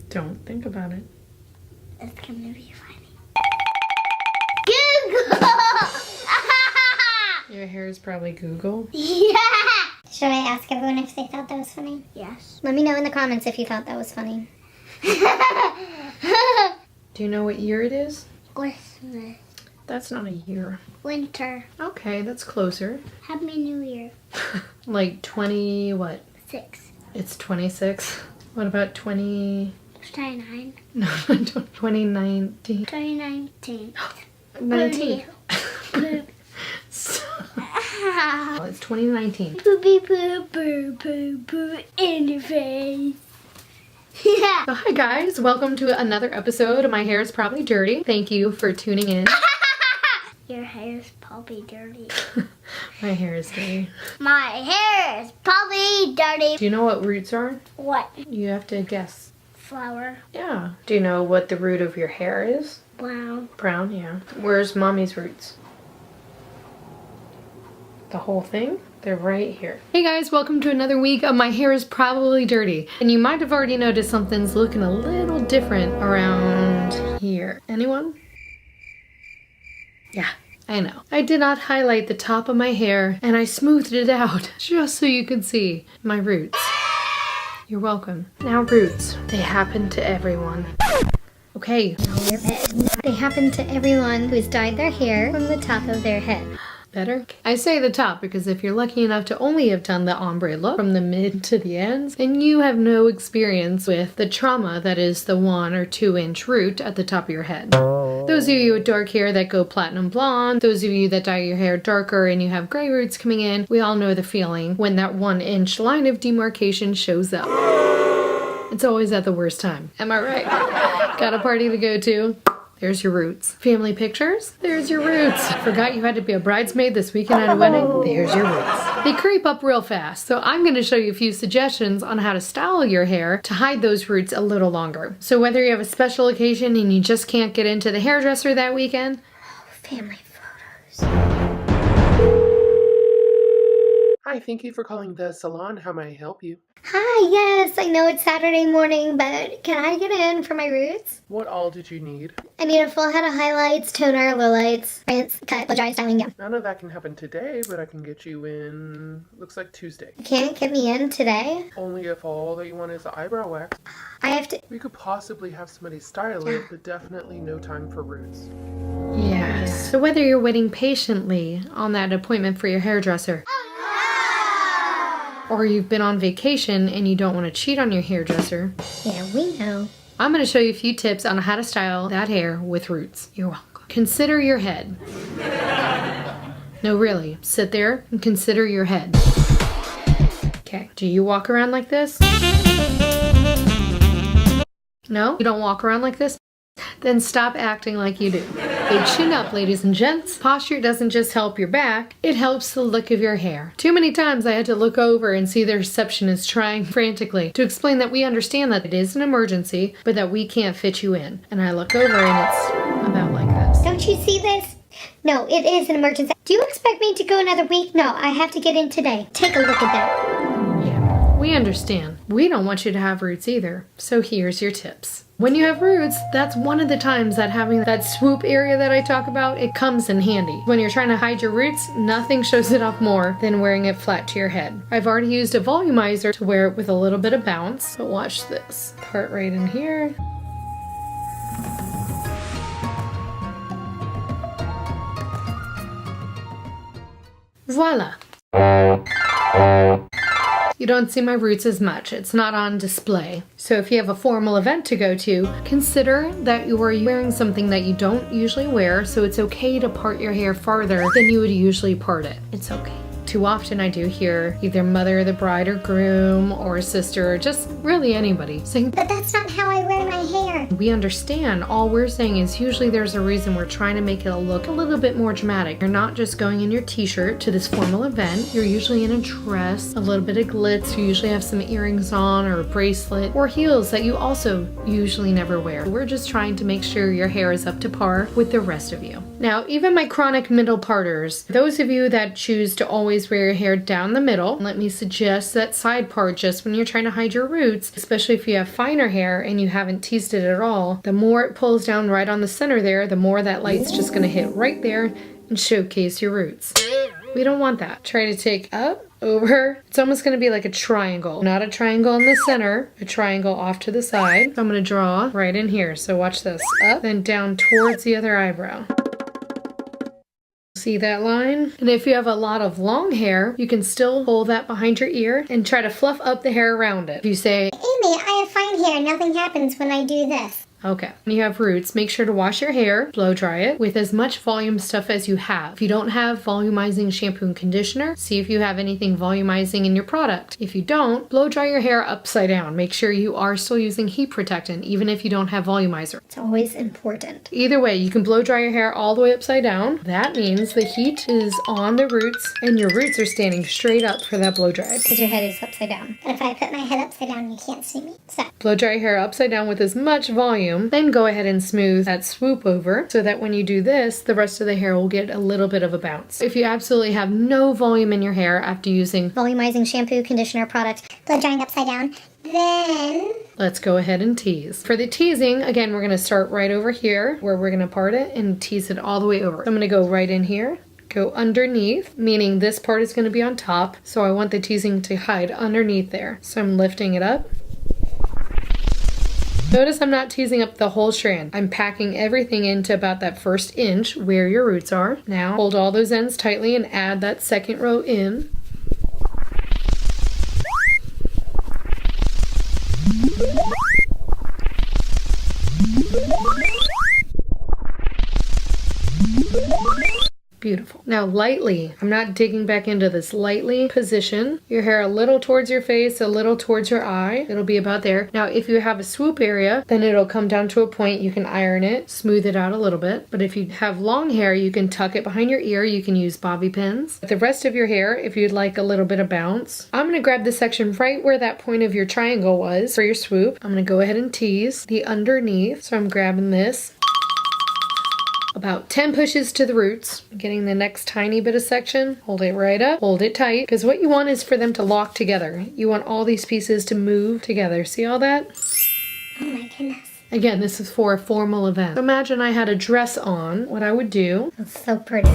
Don't think about it. It's gonna be funny. Google! Your hair is probably Google. Yeah! Should I ask everyone if they thought that was funny? Yes. Let me know in the comments if you thought that was funny. Do you know what year it is? Christmas. That's not a year. Winter. Okay, that's closer. Happy New Year. Like 20 what? 6. It's 26. What about 20? 29. No, 2019. 2019. 19. Boop. Well, it's 2019. Boopy boo boo boo boo in your face. Yeah. So hi guys, welcome to another episode of My Hair is Probably Dirty. Thank you for tuning in. Your hair is probably dirty. My hair is dirty. My hair is probably dirty. Do you know what roots are? What? You have to guess. Flower. Yeah. Do you know what the root of your hair is? Brown. Brown, yeah. Where's mommy's roots? The whole thing? They're right here. Hey guys, welcome to another week of My Hair is Probably Dirty. And you might have already noticed something's looking a little different around here. Anyone? Yeah, I know. I did not highlight the top of my hair and I smoothed it out just so you could see my roots. You're welcome. Now roots, they happen to everyone. Okay. They happen to everyone who's dyed their hair from the top of their head. Better? I say the top because if you're lucky enough to only have done the ombre look from the mid to the ends, then you have no experience with the trauma that is the 1 or 2 inch root at the top of your head. Those of you with dark hair that go platinum blonde, those of you that dye your hair darker and you have gray roots coming in, we all know the feeling when that 1 inch line of demarcation shows up. It's always at the worst time. Am I right? Got a party to go to? There's your roots. Family pictures? There's your roots. Forgot you had to be a bridesmaid this weekend at a wedding? There's your roots. They creep up real fast, so I'm going to show you a few suggestions on how to style your hair to hide those roots a little longer. So whether you have a special occasion and you just can't get into the hairdresser that weekend, Family photos. Hi, thank you for calling the salon. How may I help you? Hi, yes, I know it's Saturday morning, but can I get in for my roots? What all did you need? I need a full head of highlights, toner, lowlights, rinse, cut, blow dry, styling, yeah. None of that can happen today, but I can get you in, looks like Tuesday. You can't get me in today? Only if all that you want is the eyebrow wax. I have to... We could possibly have somebody style it, but definitely no time for roots. yes. So whether you're waiting patiently on that appointment for your hairdresser, or you've been on vacation and you don't want to cheat on your hairdresser, Yeah, we know. I'm going to show you a few tips on how to style that hair with roots. You're welcome. Consider your head. No, really. Sit there and consider your head. Okay. Do you walk around like this? No? You don't walk around like this? Then stop acting like you do. Big chin up, ladies and gents. Posture doesn't just help your back, it helps the look of your hair. Too many times I had to look over and see the receptionist trying frantically to explain that we understand that it is an emergency, but that we can't fit you in. And I look over and it's about like this. Don't you see this? No, it is an emergency. Do you expect me to go another week? No, I have to get in today. Take a look at that. Yeah, we understand. We don't want you to have roots either. So here's your tips. When you have roots, that's one of the times that having that swoop area that I talk about, it comes in handy. When you're trying to hide your roots, nothing shows it off more than wearing it flat to your head. I've already used a volumizer to wear it with a little bit of bounce, but watch this. Part right in here. Voila. You don't see my roots as much. It's not on display. So if you have a formal event to go to, consider that you are wearing something that you don't usually wear, so it's okay to part your hair farther than you would usually part it. It's okay. Too often I do hear either mother of the bride or groom or sister or just really anybody saying, But that's not how I wear my hair. we understand. All we're saying is usually there's a reason we're trying to make it look a little bit more dramatic. You're not just going in your t-shirt to this formal event. You're usually in a dress, a little bit of glitz. You usually have some earrings on or a bracelet or heels that you also usually never wear. We're just trying to make sure your hair is up to par with the rest of you. Now, even my chronic middle parters, those of you that choose to always wear your hair down the middle, let me suggest that side part just when you're trying to hide your roots, especially if you have finer hair and you haven't teased it at all. The more it pulls down right on the center there, the more that light's just going to hit right there and showcase your roots. We don't want that. Try to take up, over. It's almost going to be like a triangle. Not a triangle in the center, a triangle off to the side. I'm going to draw right in here. So watch this. Up, then down towards the other eyebrow. See that line? And if you have a lot of long hair, you can still hold that behind your ear and try to fluff up the hair around it. If you say, Amy, I have fine hair. Nothing happens when I do this. okay, when you have roots, make sure to wash your hair, blow dry it with as much volume stuff as you have. If you don't have volumizing shampoo and conditioner, see if you have anything volumizing in your product. If you don't, blow dry your hair upside down. Make sure you are still using heat protectant, even if you don't have volumizer. It's always important. Either way, you can blow dry your hair all the way upside down. That means the heat is on the roots and your roots are standing straight up for that blow dry. Because your head is upside down. But if I put my head upside down, you can't see me. So, Blow dry your hair upside down with as much volume. Then go ahead and smooth that swoop over so that when you do this, the rest of the hair will get a little bit of a bounce. If you absolutely have no volume in your hair after using volumizing shampoo, conditioner, product, blow drying upside down, then let's go ahead and tease. For the teasing, again, we're going to start right over here where we're going to part it and tease it all the way over. So I'm going to go right in here. Go underneath, meaning this part is going to be on top. So I want the teasing to hide underneath there. So I'm lifting it up. Notice I'm not teasing up the whole strand. I'm packing everything into about that first inch where your roots are. Now hold all those ends tightly and add that second row in. Beautiful. Now lightly, I'm not digging back into this, lightly position your hair a little towards your face, a little towards your eye. It'll be about there. Now if you have a swoop area, then it'll come down to a point. You can iron it, smooth it out a little bit. But if you have long hair, you can tuck it behind your ear. You can use bobby pins. The rest of your hair, if you'd like a little bit of bounce, I'm going to grab the section right where that point of your triangle was for your swoop. I'm going to go ahead and tease the underneath. So I'm grabbing this. About 10 pushes to the roots, getting the next tiny bit of section, hold it right up, hold it tight, because what you want is for them to lock together. You want all these pieces to move together. See all that? oh my goodness. Again, this is for a formal event. So imagine I had a dress on. What I would do, That's so pretty.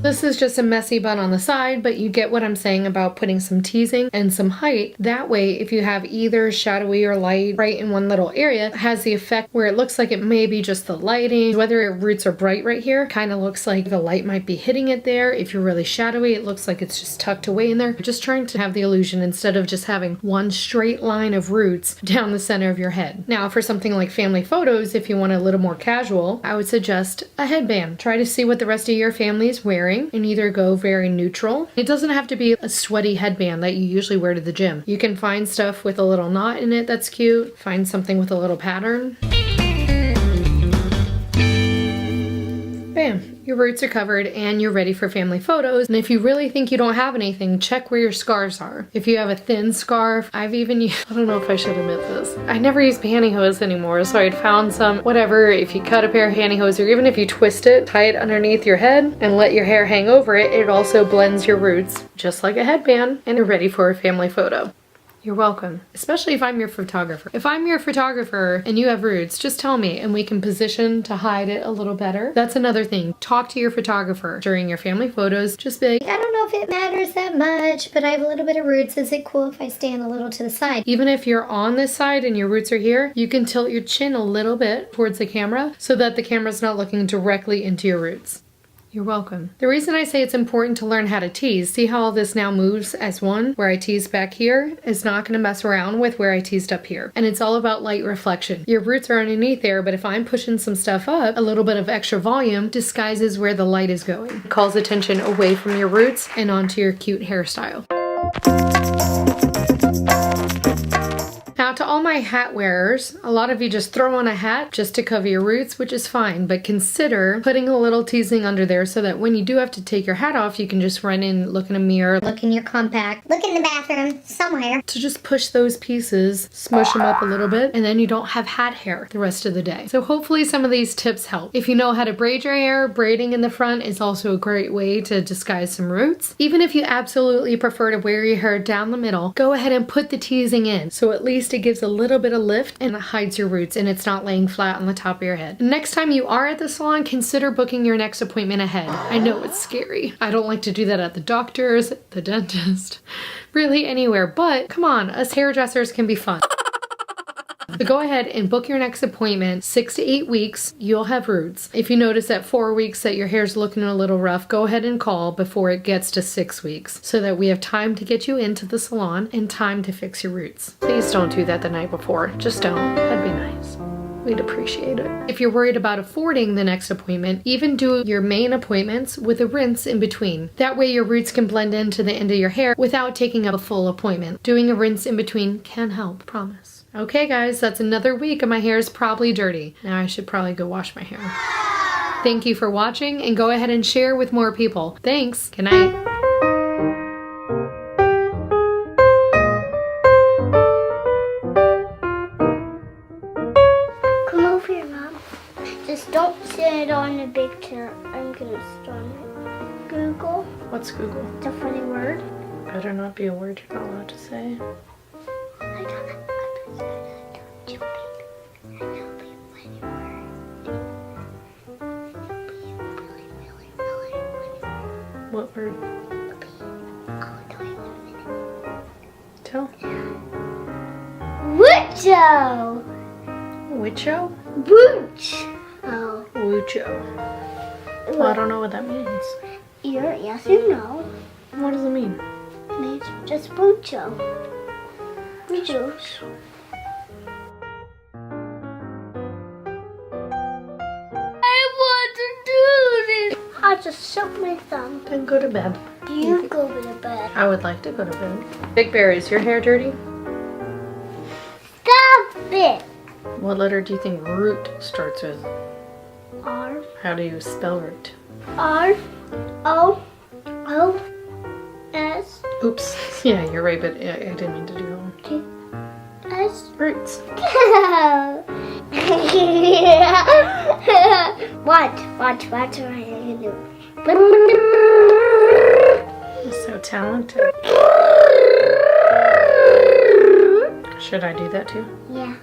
this is just a messy bun on the side, but you get what I'm saying about putting some teasing and some height. That way, if you have either shadowy or light right in one little area, it has the effect where it looks like it may be just the lighting. Whether your roots are bright right here, kind of looks like the light might be hitting it there. If you're really shadowy, it looks like it's just tucked away in there. Just trying to have the illusion instead of just having one straight line of roots down the center of your head. Now, for something like family photos, if you want a little more casual, I would suggest a headband. Try to see what the rest of your family is wearing and either go very neutral. It doesn't have to be a sweaty headband that you usually wear to the gym. You can find stuff with a little knot in it that's cute. Find something with a little pattern. Bam! Your roots are covered and you're ready for family photos. And if you really think you don't have anything, check where your scarves are. If you have a thin scarf, I've even used, I don't know if I should admit this. I never use pantyhose anymore, so I'd found some, whatever, if you cut a pair of pantyhose or even if you twist it, tie it underneath your head and let your hair hang over it, it also blends your roots just like a headband and you're ready for a family photo. You're welcome. Especially if I'm your photographer. If I'm your photographer and you have roots, just tell me and we can position to hide it a little better. That's another thing. Talk to your photographer during your family photos. Just be like, I don't know if it matters that much, but I have a little bit of roots. Is it cool if I stand a little to the side? even if you're on this side and your roots are here, you can tilt your chin a little bit towards the camera so that the camera's not looking directly into your roots. You're welcome. The reason I say it's important to learn how to tease, see how all this now moves as one, where I tease back here, is not going to mess around with where I teased up here. And it's all about light reflection. Your roots are underneath there, but if I'm pushing some stuff up, a little bit of extra volume disguises where the light is going. It calls attention away from your roots and onto your cute hairstyle. Now Now to all my hat wearers, a lot of you just throw on a hat just to cover your roots, which is fine, but consider putting a little teasing under there so that when you do have to take your hat off, you can just run in, look in a mirror, Look in your compact. Look in the bathroom somewhere. to just push those pieces, smush them up a little bit, and then you don't have hat hair the rest of the day. So hopefully some of these tips help. If you know how to braid your hair, braiding in the front is also a great way to disguise some roots. Even if you absolutely prefer to wear your hair down the middle, go ahead and put the teasing in. So at least it gives a little bit of lift and it hides your roots and it's not laying flat on the top of your head. Next time you are at the salon, consider booking your next appointment ahead. I know it's scary. I don't like to do that at the doctor's, the dentist, really anywhere, but come on, us hairdressers can be fun. So go ahead and book your next appointment. 6 to 8 weeks, you'll have roots. If you notice at 4 weeks that your hair's looking a little rough, go ahead and call before it gets to 6 weeks so that we have time to get you into the salon and time to fix your roots. Please don't do that the night before. Just don't. That'd be nice. We'd appreciate it. If you're worried about affording the next appointment, even do your main appointments with a rinse in between. That way your roots can blend into the end of your hair without taking up a full appointment. Doing a rinse in between can help, promise. Okay guys, that's another week and my hair is probably dirty. Now I should probably go wash my hair. Thank you for watching and go ahead and share with more people. Thanks. Good night. Come over here, Mom. Just don't sit on the big chair. I'm gonna sit on it. Google. What's Google? It's a funny word. Better not be a word you're not allowed to say. I don't know. Jumping. And it'll be a funny word. It'll be a really, really, really funny word. What word? I'll tell you in a minute. Tell. Wucho! Wicho? Wooch! Oh. Wucho. Well, I don't know what that means. Yes or no? What does it mean? It means just Wucho. Wucho. I just shook my thumb. Then go to bed. You go to bed. I would like to go to bed. Big Bear, is your hair dirty? Stop it! What letter do you think root starts with? R. How do you spell root? R. O. O. S. Oops. Yeah, you're right, but I didn't mean to do that one. T. S. Roots. Watch what I'm gonna do. You're so talented. Should I do that too? Yeah.